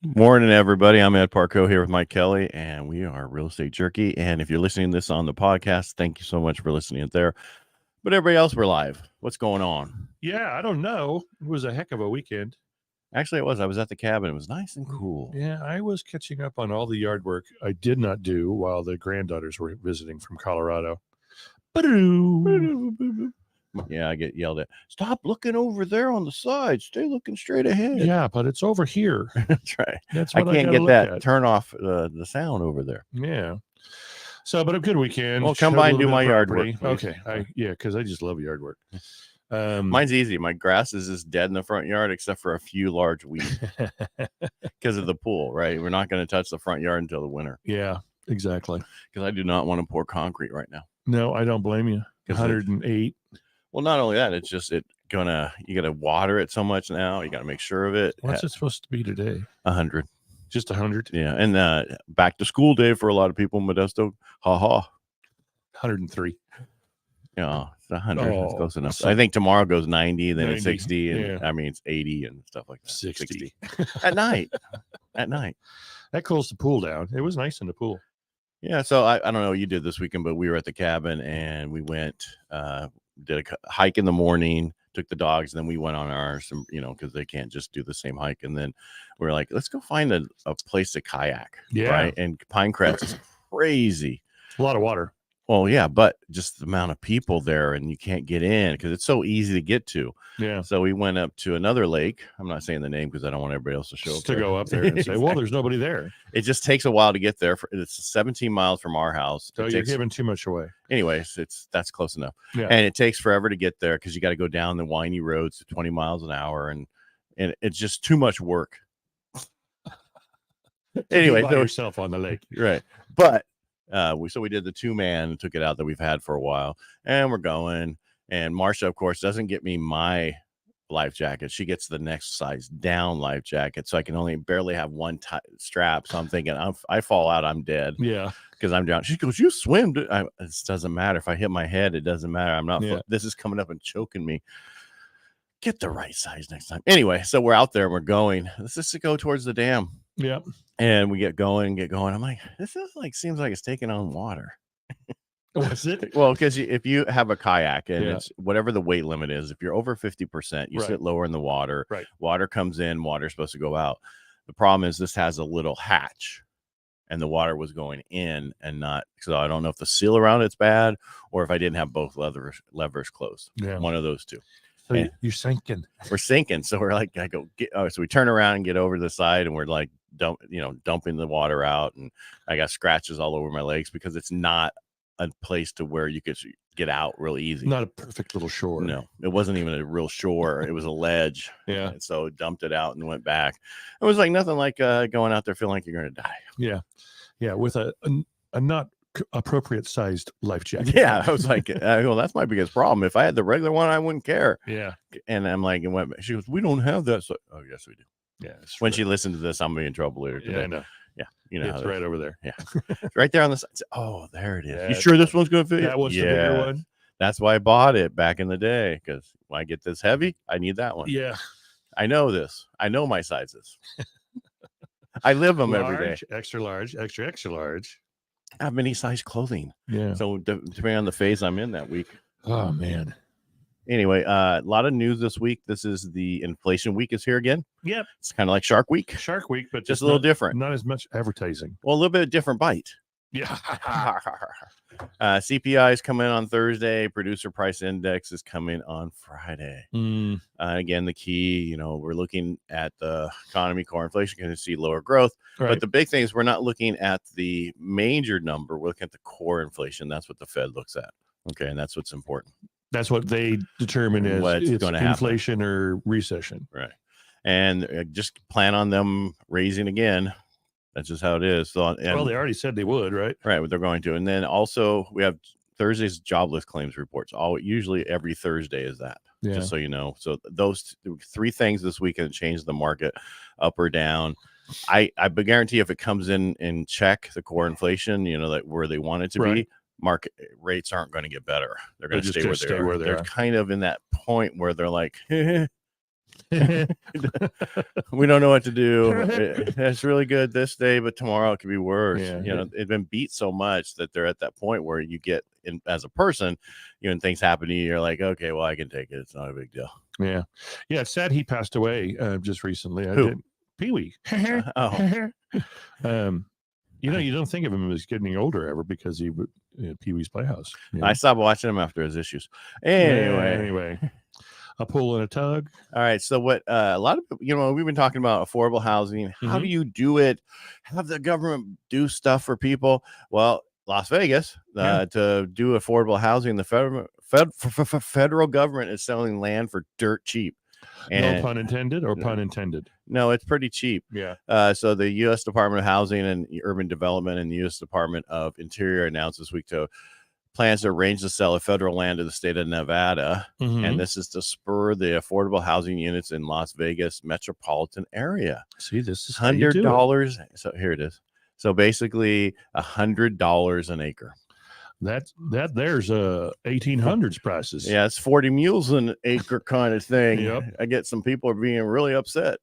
Morning, everybody. I'm Ed Parcaut here with Mike Kelly, and we are Real Estate Jerky. And if you're listening to this on the podcast, thank you so much for listening there. But everybody else, we're live. What's going on? Yeah, I don't know. It was a heck of a weekend. Actually, it was. I was at the cabin. It was nice and cool. Yeah, I was catching up on all the yard work I did not do while the granddaughters were visiting from Colorado. Yeah, I get yelled at. Stop looking over there on the side. Stay looking straight ahead. Yeah, but it's over here. That's right. That's I what can't gotta get look that. at. Turn off the sound over there. Yeah. So, but a good weekend. Well, come Showed by a and do little my bit of yard property. work, please. Okay. Because I just love yard work. Mine's easy. My grass is just dead in the front yard, except for a few large weeds because of the pool. Right, we're not going to touch the front yard until the winter. Yeah, exactly. Because I do not want to pour concrete right now. No, I don't blame you. 108. Well, not only that, it's just you gotta water it so much now. You gotta make sure of it. What's it supposed to be today? 100. Just 100. Yeah, and back to school day for a lot of people in Modesto. 103. Yeah, it's 100. That's close enough. So I think tomorrow goes 90, then 90, it's 60, and yeah. I mean it's 80 and stuff like that. 60. At night. At night. That cools the pool down. It was nice in the pool. Yeah, so I don't know what you did this weekend, but we were at the cabin and we went, did a hike in the morning, took the dogs, and then we went on ours, because they can't just do the same hike. And then we were like, let's go find a place to kayak. Yeah. Right. And Pinecrest is crazy. A lot of water. Well, yeah, but just the amount of people there and you can't get in because it's so easy to get to. Yeah. So we went up to another lake. I'm not saying the name because I don't want everybody else to show up. Go up there and say, Exactly. well, there's nobody there. It just takes a while to get there. It's 17 miles from our house. So you're giving too much away. Anyways, that's close enough. Yeah. And it takes forever to get there because you got to go down the windy roads to 20 miles an hour. And it's just too much work. Anyway, by yourself on the lake. Right. But we did the 2-man and took it out that we've had for a while, and we're going. And Marsha, of course, doesn't get me my life jacket. She gets the next size down life jacket, so I can only barely have one strap. So I'm thinking, I fall out, I'm dead. Yeah, because I'm down. She goes, "You swim." It doesn't matter if I hit my head. It doesn't matter. I'm not. Yeah. This is coming up and choking me. Get the right size next time. Anyway, so we're out there and we're going. Let's just go towards the dam. Yeah. And we get going. I'm like, this is seems like it's taking on water. Was it? Well, because if you have a kayak and Yeah. it's whatever the weight limit is, if you're over 50%, you sit lower in the water. Right. Water comes in, water's supposed to go out. The problem is this has a little hatch and the water was going in and not. So I don't know if the seal around it's bad or if I didn't have both levers closed. Yeah. One of those two. So you're sinking. We're sinking. So we're like, so we turn around and get over to the side and we're like, dumping the water out. And I got scratches all over my legs because it's not a place to where you could get out real easy. Not a perfect little shore. No, it wasn't even a real shore. It was a ledge. Yeah. And so dumped it out and went back. It was like nothing like going out there feeling like you're going to die. Yeah. Yeah. With a not appropriate sized life jacket. Yeah. I was like, well, that's my biggest problem. If I had the regular one, I wouldn't care. Yeah. And I'm like, she goes, we don't have that. So, oh, yes, we do. Yeah. When she listens to this, I'm going to be in trouble later today. Yeah, I know. Yeah. It's right over there. Yeah. It's right there on the side. Oh, there it is. Yeah, You sure this one's going to fit? That was the bigger one. That's why I bought it back in the day. Because when I get this heavy, I need that one. Yeah. I know this. I know my sizes. I live them every day. Extra large, extra large. I have many size clothing. Yeah. So depending on the phase I'm in that week. Oh, man. Anyway, a lot of news this week. This is the inflation week is here again. Yep. It's kind of like Shark Week. Shark Week, but just a little different. Not as much advertising. Well, a little bit of different bite. Yeah. CPI is coming on Thursday. Producer price index is coming on Friday. Again, the key, we're looking at the economy, core inflation, going to see lower growth. Right. But the big thing is we're not looking at the major number. We're looking at the core inflation. That's what the Fed looks at. Okay. And that's what's important. That's what they determine is what's going to happen. Inflation or recession. Right. And just plan on them raising again. That's just how it is. So, well, they already said they would, right? Right. They're going to. And then also we have Thursday's jobless claims reports. Usually every Thursday is that. Yeah. Just so you know. So those 3 things this weekend change the market up or down. I guarantee if it comes in check, the core inflation, like where they want it to be, market rates aren't going to get better. They're going to stay where they are. They're kind of in that point where they're like, We don't know what to do. It's really good this day, but tomorrow it could be worse. Yeah. You know, it's been beat so much that they're at that point where you get in as a person, you know, and things happen to you, you're like, okay, well, I can take it. It's not a big deal. Yeah. Yeah. It's sad he passed away just recently. Who? Pee-wee. Oh, You know, you don't think of him as getting older ever because he would Pee-wee's Playhouse. You know? I stopped watching him after his issues. Anyway. A pull and a tug. All right. So what a lot of, you know, we've been talking about affordable housing. How do you do it? Have the government do stuff for people? Well, Las Vegas to do affordable housing, the federal government is selling land for dirt cheap. And no pun intended or pun intended? No, it's pretty cheap. Yeah. So the U.S. Department of Housing and Urban Development and the U.S. Department of Interior announced this week plans to arrange the sale of federal land to the state of Nevada. And this is to spur the affordable housing units in Las Vegas metropolitan area. See, this is $100. So here it is. So basically $100 an acre. There's 1800s prices. Yeah, it's 40 mules an acre kind of thing. Yep. I get some people are being really upset.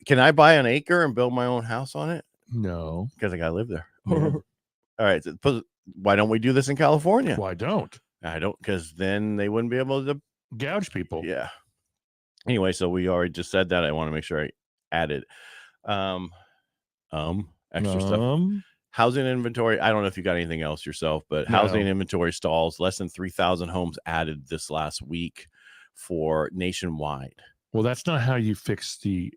Can I buy an acre and build my own house on it? No, because I gotta live there. All right, so why don't we do this in California? Why don't? I don't, because then they wouldn't be able to gouge people. Yeah. Anyway, so we already just said that. I want to make sure I added extra stuff. Housing inventory. I don't know if you got anything else yourself, but housing inventory stalls. Less than 3,000 homes added this last week for nationwide. Well, that's not how you fix the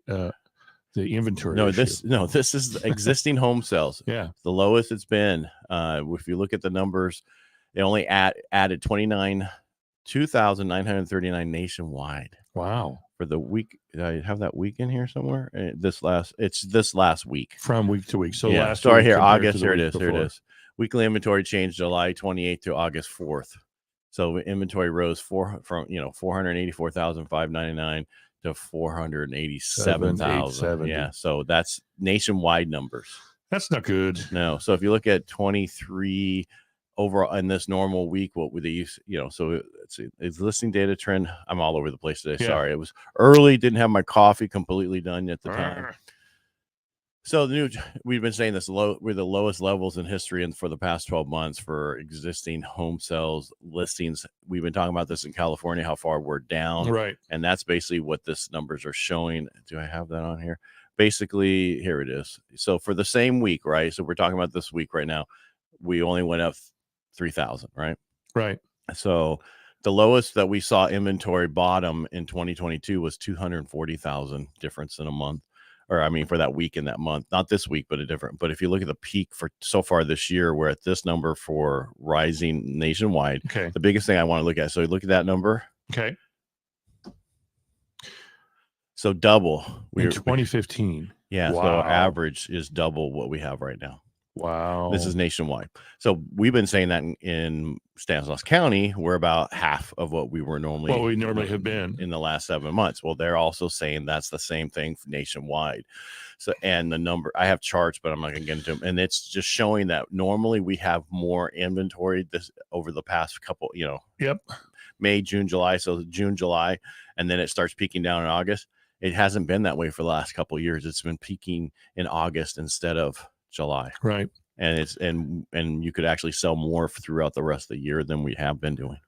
inventory. No, this is existing home sales. Yeah, the lowest it's been. If you look at the numbers, they only added 2,939 nationwide. Wow. For the week, did I have that week in here somewhere? It's this last week. From week to week. So yeah, last sorry, week here, August. Here it is. Here it is. Weekly inventory changed July 28th to August 4th. So inventory rose from 484,599 to 487,000. Yeah, so that's nationwide numbers. That's not good. No. So if you look at 23 overall in this normal week, what would they use? So it's listing data trend. I'm all over the place today. Yeah. Sorry, it was early. Didn't have my coffee completely done at the time. So we've been saying this we're the lowest levels in history, and for the past 12 months for existing home sales listings. We've been talking about this in California, how far we're down, right? And that's basically what this numbers are showing. Do I have that on here? Basically, here it is. So for the same week, right? So we're talking about this week right now. We only went up 3,000, right? Right. So the lowest that we saw inventory bottom in 2022 was 240,000 difference in a month. Or I mean, for that week in that month, not this week, but But if you look at the peak for so far this year, we're at this number for rising nationwide. Okay. The biggest thing I want to look at. So look at that number. Okay. So double. In 2015. Yeah. Wow. So our average is double what we have right now. Wow. This is nationwide. So we've been saying that in Stanislaus County, we're about half of what we normally have been in the last 7 months. Well, they're also saying that's the same thing nationwide. So, and the number, I have charts, but I'm not going to get into them. And it's just showing that normally we have more inventory this over the past couple, Yep. May, June, July. So June, July, and then it starts peaking down in August. It hasn't been that way for the last couple of years. It's been peaking in August instead of July. Right. And it's and you could actually sell more throughout the rest of the year than we have been doing.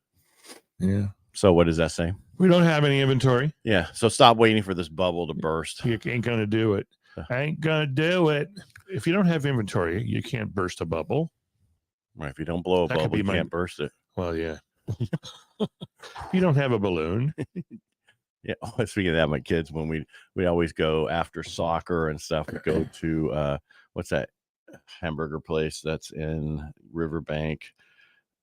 Yeah. So what does that say? We don't have any inventory. Yeah. So stop waiting for this bubble to burst. You ain't gonna do it. I ain't gonna do it. If you don't have inventory, you can't burst a bubble. Right. If you don't blow a bubble, you can't burst it. Well, yeah. If you don't have a balloon. Yeah. Speaking of that, my kids, when we always go after soccer and stuff, we go to what's that hamburger place that's in Riverbank?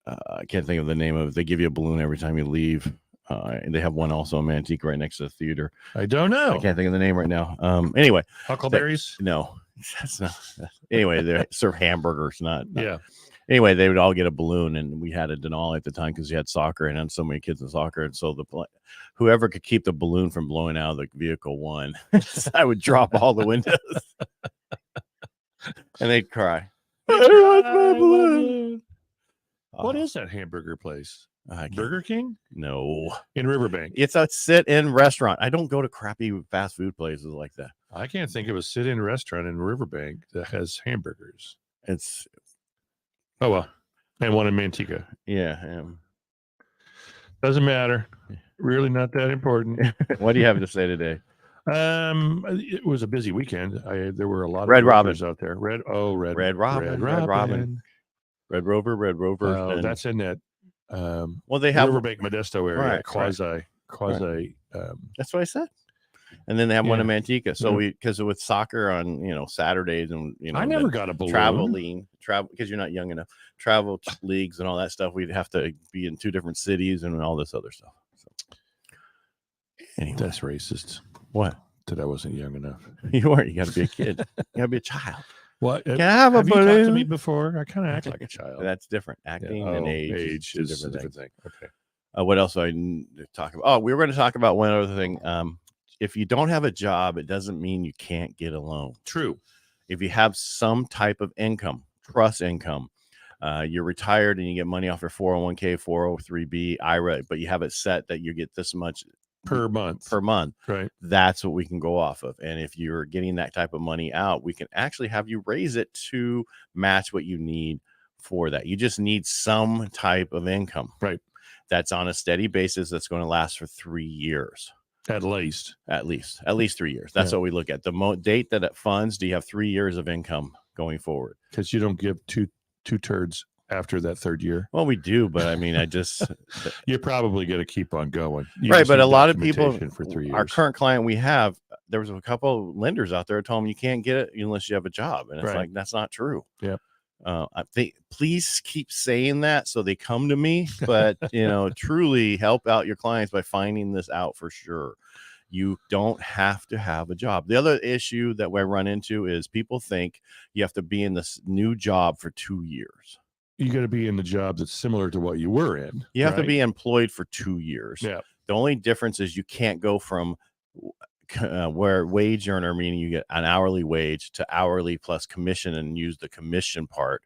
I can't think of the name of it. They give you a balloon every time you leave. And they have one also in Manteca right next to the theater. I don't know. I can't think of the name right now. Anyway, Huckleberries? No, that's not. Anyway, they serve hamburgers, not. Yeah. Anyway, they would all get a balloon, and we had a Denali at the time because you had soccer and had so many kids in soccer, and so whoever could keep the balloon from blowing out of the vehicle won. I would drop all the windows, and they'd cry. I lost my balloon. What is that hamburger place? I can't- Burger King No, in Riverbank. it's a sit-in restaurant. I don't go to crappy fast food places like that. I can't think of a sit-in restaurant in Riverbank that has hamburgers. It's Oh well, and one in Manteca. yeah. Doesn't matter. Really not that important. What do you have to say today? It was a busy weekend. There were a lot Red of Robin. realtors out there. Red Rover. Oh, and- that's in that well, they have Riverbank Modesto area, Right, quasi. That's what I said. And then they have one in Yeah. Manteca. So because with soccer on Saturdays and I never got a balloon. travel because you're not young enough. Travel leagues and all that stuff. We'd have to be in 2 different cities and all this other stuff. So anyway, That's racist. what That I wasn't young enough. you weren't. You got to be a kid. You got to be a child. What? Can I have a Have you talked to balloon? me before? I kind of act like a child. That's different. Acting Yeah. and Oh, age is two a different thing. Okay. What else do I need to talk about? Oh, we were going to talk about one other thing. If you don't have a job, it doesn't mean you can't get a loan. True. If you have some type of income, trust income, you're retired and you get money off your 401k, 403b, IRA, but you have it set that you get this much Per month. Right. That's what we can go off of. And if you're getting that type of money out, we can actually have you raise it to match what you need for that. You just need some type of income. Right. That's on a steady basis that's going to last for 3 years. At least 3 years. That's what we look at. The date that it funds, do you have 3 years of income going forward? Because you don't give two turds after that 3rd year. Well, we do, but I mean, You're probably going to keep on going. Right. But a lot of people, for 3 years. our current client we have, there was a couple of lenders out there that told them you can't get it unless you have a job. And it's Right. like, that's not true. Yeah. I think please keep saying that so they come to me, but truly help out your clients by finding this out for sure. You don't have to have a job. The other issue that we run into is people think you have to be in this new job for 2 years. You got to be in the job that's similar to what you were in. You have to right? be employed for 2 years. Yeah. The only difference is you can't go from where wage earner, meaning you get an hourly wage, to hourly plus commission and use the commission part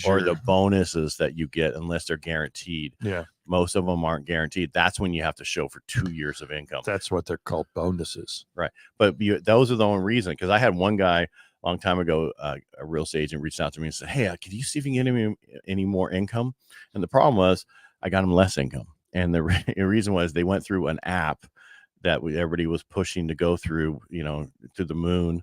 or the bonuses that you get unless they're guaranteed. Yeah. Most of them aren't guaranteed. That's when you have to show for 2 years of income. That's what they're called, bonuses. Right. But those are the only reason, because I had one guy a long time ago, a real estate agent reached out to me and said, hey, could you see if you can get him any more income? And the problem was I got him less income. And the reason was they went through an app that everybody was pushing to go through, to the moon,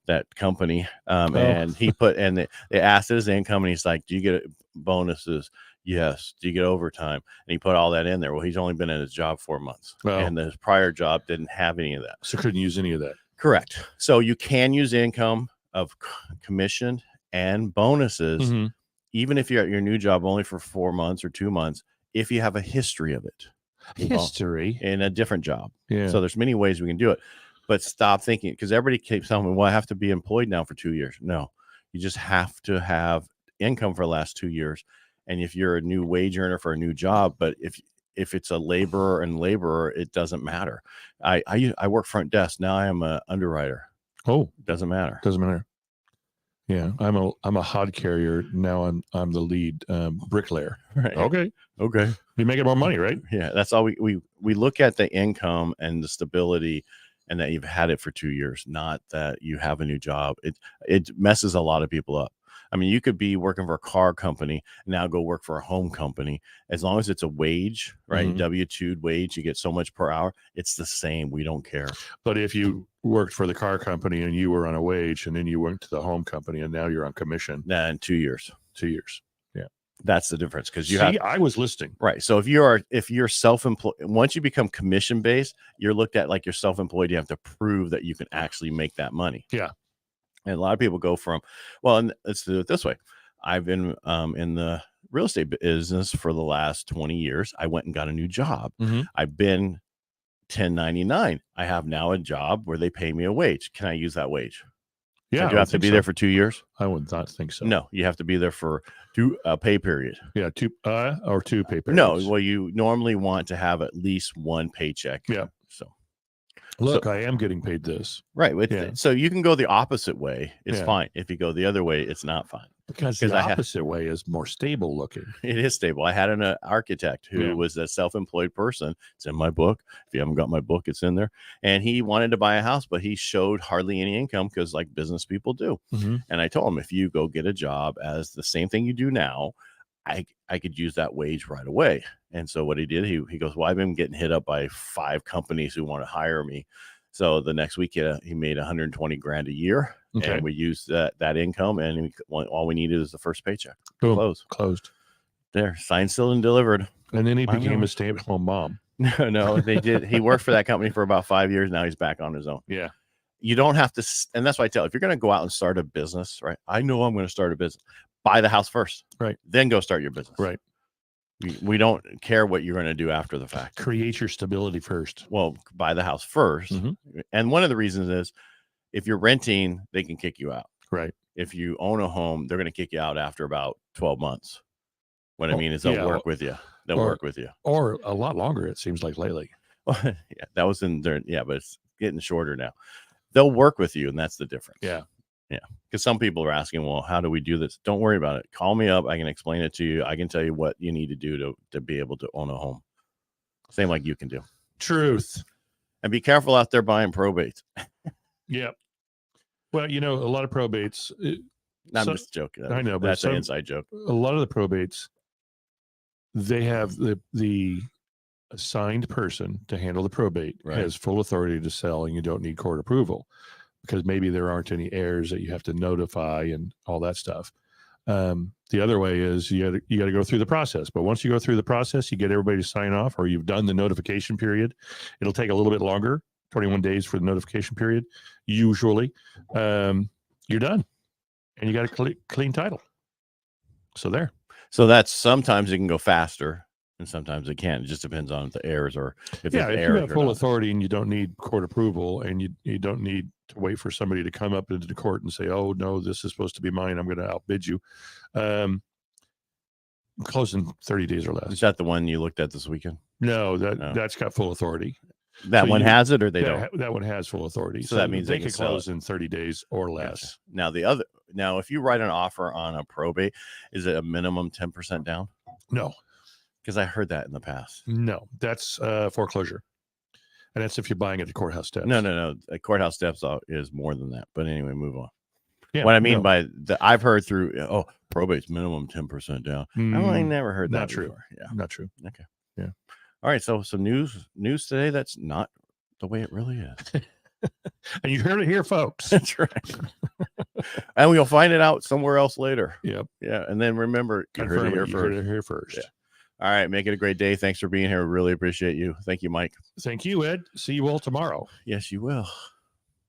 that company. And he they asked his income and he's like, do you get bonuses? Yes. Do you get overtime? And he put all that in there. Well, he's only been in his job 4 months and his prior job didn't have any of that. So couldn't use any of that. Correct. So you can use income of commission and bonuses, even if you're at your new job only for 4 months or 2 months, if you have a history of it. History in a different job. Yeah. So there's many ways we can do it, but stop thinking, because everybody keeps telling me, well, I have to be employed now for 2 years. No, you just have to have income for the last 2 years. And if you're a new wage earner for a new job, but if it's a laborer, it doesn't matter. I work front desk. Now I am a underwriter. Oh, doesn't matter. Doesn't matter. Yeah. I'm a hod carrier. Now I'm the lead bricklayer. Right. Okay. You're making more money, right? Yeah. That's all we look at, the income and the stability, and that you've had it for 2 years, not that you have a new job. It messes a lot of people up. I mean, you could be working for a car company and now go work for a home company. As long as it's a wage, right? W-2 wage, you get so much per hour. It's the same. We don't care. But if you worked for the car company and you were on a wage, and then you went to the home company and now you're on commission. In 2 years. 2 years. Yeah. That's the difference. Because I was listening. Right. So if you're self-employed, once you become commission based, you're looked at like you're self-employed. You have to prove that you can actually make that money. Yeah. And a lot of people go from, well, and let's do it this way. I've been in the real estate business for the last 20 years. I went and got a new job. I've been 1099. I have now a job where they pay me a wage. Can I use that wage? Yeah. Do you have to be there for 2 years? I would not think so. No, you have to be there for two pay period. Yeah, two pay periods. No, well, you normally want to have at least one paycheck. Yeah. So Look, I am getting paid this. Right. Yeah. So you can go the opposite way. It's Yeah. fine. If you go the other way, it's not fine. Because the opposite way is more stable looking. It is stable. I had an architect who was a self-employed person. It's in my book. If you haven't got my book, it's in there. And he wanted to buy a house, but he showed hardly any income because like business people do. Mm-hmm. And I told him, if you go get a job as the same thing you do now, I could use that wage right away. And so what he did, he goes, well, I've been getting hit up by 5 companies who want to hire me. So the next week he made 120 grand a year. Okay. And we used that income, and all we needed is the first paycheck. Boom. Closed. There, signed, sealed, and delivered. And then he became a stay-at-home mom. No, they did. He worked for that company for about 5 years. Now he's back on his own. Yeah. You don't have to, and that's why I tell you, if you're going to go out and start a business, right? I know I'm going to start a business. Buy the house first. Right. Then go start your business. Right. We don't care what you're going to do after the fact. Create your stability first. Well, buy the house first. Mm-hmm. And one of the reasons is if you're renting, they can kick you out. Right. If you own a home, they're going to kick you out after about 12 months. What I mean is they'll work with you. They'll work with you. Or a lot longer, it seems like lately. Yeah, that was in there. Yeah, but it's getting shorter now. They'll work with you, and that's the difference. Yeah. Yeah. Because some people are asking, well, how do we do this? Don't worry about it. Call me up. I can explain it to you. I can tell you what you need to do to be able to own a home. Same like you can do. Truth. And be careful out there buying probates. Yeah. Well, a lot of probates. I'm just joking. I know, but that's an inside joke. A lot of the probates, they have the assigned person to handle the probate has full authority to sell, and you don't need court approval because maybe there aren't any heirs that you have to notify and all that stuff. The other way is you got to go through the process. But once you go through the process, you get everybody to sign off, or you've done the notification period. It'll take a little bit longer, 21 days for the notification period. Usually, you're done, and you got a clean title. So there. So that's sometimes it can go faster, and sometimes it can't. It just depends on the heirs or if you have full authority and you don't need court approval, and you don't need to wait for somebody to come up into the court and say, oh no, this is supposed to be mine, I'm going to outbid you. Close in 30 days or less. Is that the one you looked at this weekend? No, that's got full authority. That one has it, or they don't? That one has full authority. So that means they can close in 30 days or less. Gotcha. Now, if you write an offer on a probate, is it a minimum 10% down? No. Because I heard that in the past. No, that's foreclosure. And that's if you're buying at the courthouse steps. No. A courthouse steps is more than that. But anyway, move on. Yeah, what I mean by I've heard through, probate's minimum 10% down. I never heard that. Not true. Before. Yeah. Not true. Okay. Yeah. All right. So some news today that's not the way it really is. And you heard it here, folks. That's right. And we'll find it out somewhere else later. Yep. Yeah. And then remember, you heard it here first. Yeah. All right. Make it a great day. Thanks for being here. Really appreciate you. Thank you, Mike. Thank you, Ed. See you all tomorrow. Yes, you will.